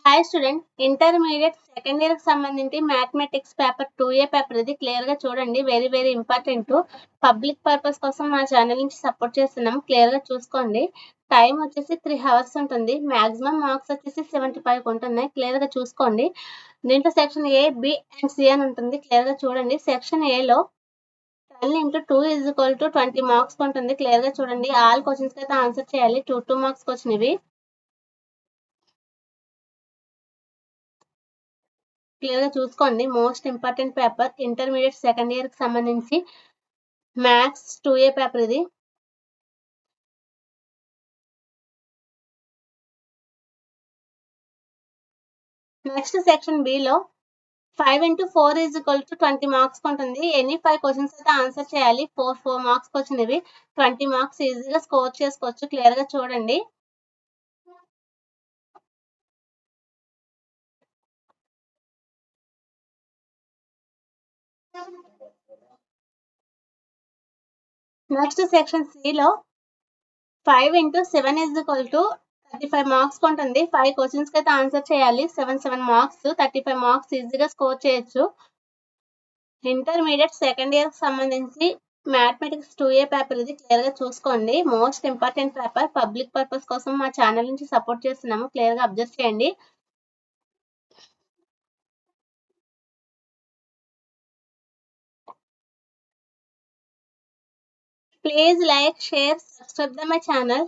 Hi student, intermediate second year కి సంబంధించి mathematics paper 2A paper ఇది క్లియర్ గా చూడండి. Very important. పబ్లిక్ పర్పస్ కోసం మా ఛానల్ నుంచి సపోర్ట్ చేస్తున్నాం. క్లియర్ గా చూసుకోండి. టైం వచ్చేసి 3 hours ఉంటుంది. మాక్సిమం మార్క్స్ వచ్చేసి 75 ఉంటున్నాయి. క్లియర్ గా చూసుకోండి. దీంట్లో section A, B and C అని ఉంటుంది. క్లియర్ గా చూడండి. సెక్షన్ A లో 10 into 2 is equal to 20 marks ఉంటుంది. క్లియర్ గా చూడండి. ఆల్ క్వశ్చన్స్ అయితే ఆన్సర్ చేయాలి. 2 మార్క్స్ వచ్చినవి. క్లియర్ గా చూసుకోండి. Most important paper intermediate second year కి సంబంధించి మ్యాథ్స్ 2A పేపర్ ఇది. నెక్స్ట్ సెక్షన్ B లో 5 into 4 is equal to 20 marks ఉంటుంది. ఎనీ 5 క్వశ్చన్స్ అయితే ఆన్సర్ చేయాలి. 4 మార్క్స్ వచ్చినవి. 20 మార్క్స్ ఈజీగా స్కోర్ చేసుకోవచ్చు. క్లియర్ గా చూడండి. నెక్స్ట్ సెక్షన్ C లో 5 into 7 is equal to 35 marks ఉంటుంది. 5 క్వశ్చన్స్ కి అయితే ఆన్సర్ చేయాలి. 7 మార్క్స్, 35 మార్క్స్ ఈజీగా స్కోర్ చేయొచ్చు. ఇంటర్మీడియట్ సెకండ్ ఇయర్ కి సంబంధించి మ్యాథమెటిక్స్ 2A పేపర్ ఇది. క్లియర్ గా చూసుకోండి. Most important paper. Public purpose కోసం మా ఛానల్ నుంచి సపోర్ట్ చేస్తున్నాము. క్లియర్ గా అబ్జర్వ్ చేయండి. Please like, share, subscribe the my channel.